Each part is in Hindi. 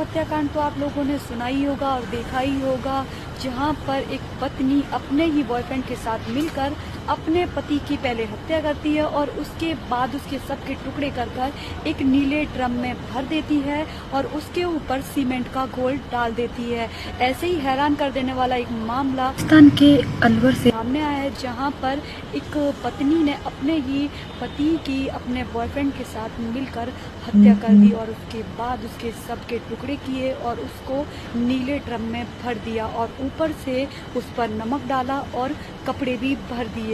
हत्याकांड तो आप लोगों ने सुना ही होगा और देखा ही होगा, जहां पर एक पत्नी अपने ही बॉयफ्रेंड के साथ मिलकर अपने पति की पहले हत्या करती है और उसके बाद उसके सबके टुकड़े कर कर एक नीले ड्रम में भर देती है और उसके ऊपर सीमेंट का घोल डाल देती है। ऐसे ही हैरान कर देने वाला एक मामला राजस्थान के अलवर से सामने आया है, जहां पर एक पत्नी ने अपने ही पति की अपने बॉयफ्रेंड के साथ मिलकर हत्या कर दी और उसके बाद उसके सबके टुकड़े किए और उसको नीले ड्रम में भर दिया और ऊपर से उस पर नमक डाला और कपड़े भी भर दिए।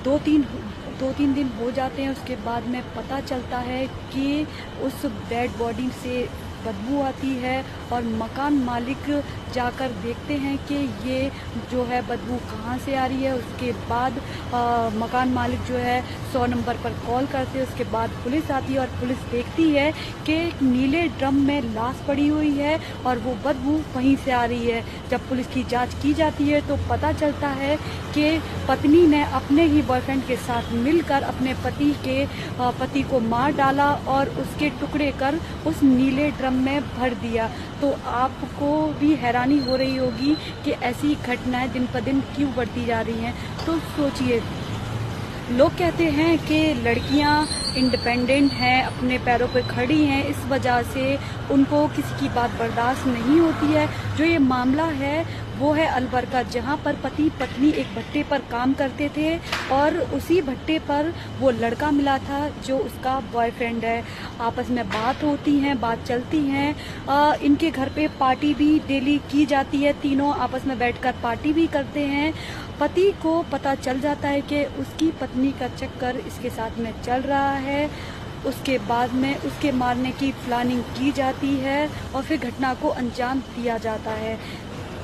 दो तीन दिन हो जाते हैं, उसके बाद में पता चलता है कि उस डेड बॉडी से बदबू आती है और मकान मालिक जाकर देखते हैं कि ये जो है बदबू कहाँ से आ रही है। उसके बाद मकान मालिक जो है 100 नंबर पर कॉल करते हैं। उसके बाद पुलिस आती है और पुलिस देखती है कि नीले ड्रम में लाश पड़ी हुई है और वो बदबू वहीं से आ रही है। जब पुलिस की जांच की जाती है तो पता चलता है कि पत्नी ने अपने ही बॉयफ्रेंड के साथ मिलकर अपने पति को मार डाला और उसके टुकड़े कर उस नीले ड्रम में भर दिया। तो आपको भी हैरानी हो रही होगी कि ऐसी घटनाएं दिन पर दिन क्यों बढ़ती जा रही हैं। तो सोचिए, लोग कहते हैं कि लड़कियां इंडिपेंडेंट हैं, अपने पैरों पर खड़ी हैं, इस वजह से उनको किसी की बात बर्दाश्त नहीं होती है। जो ये मामला है वो है अलवर का, जहाँ पर पति पत्नी एक भट्टे पर काम करते थे और उसी भट्टे पर वो लड़का मिला था जो उसका बॉयफ्रेंड है। आपस में बात होती हैं, बात चलती हैं। इनके घर पे पार्टी भी डेली की जाती है, तीनों आपस में बैठकर पार्टी भी करते हैं। पति को पता चल जाता है कि उसकी पत्नी का चक्कर इसके साथ में चल रहा है। उसके बाद में उसके मारने की प्लानिंग की जाती है और फिर घटना को अंजाम दिया जाता है।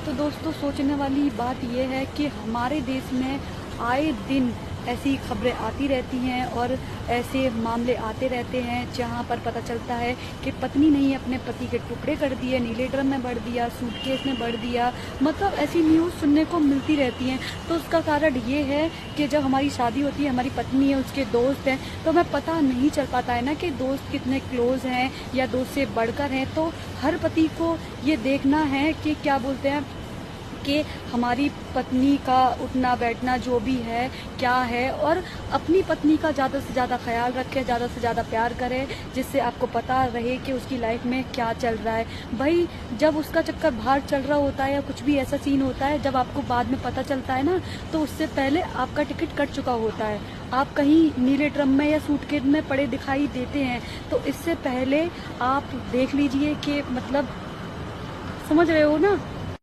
तो दोस्तों, सोचने वाली बात यह है कि हमारे देश में आए दिन ऐसी खबरें आती रहती हैं और ऐसे मामले आते रहते हैं जहां पर पता चलता है कि पत्नी ने ही अपने पति के टुकड़े कर दिए, नीले ड्रम में भर दिया, सूटकेस में भर दिया। मतलब ऐसी न्यूज़ सुनने को मिलती रहती हैं। तो उसका कारण ये है कि जब हमारी शादी होती है, हमारी पत्नी है, उसके दोस्त हैं, तो हमें पता नहीं चल पाता है ना कि दोस्त कितने क्लोज हैं या दोस्त से बढ़कर हैं। तो हर पति को ये देखना है कि क्या बोलते हैं कि हमारी पत्नी का उठना बैठना जो भी है क्या है, और अपनी पत्नी का ज़्यादा से ज़्यादा ख्याल रखें, ज़्यादा से ज़्यादा प्यार करें, जिससे आपको पता रहे कि उसकी लाइफ में क्या चल रहा है। भाई, जब उसका चक्कर बाहर चल रहा होता है या कुछ भी ऐसा सीन होता है, जब आपको बाद में पता चलता है ना, तो उससे पहले आपका टिकट कट चुका होता है। आप कहीं नीले ड्रम में या सूटकेस में पड़े दिखाई देते हैं, तो इससे पहले आप देख लीजिए कि मतलब, समझ रहे हो ना।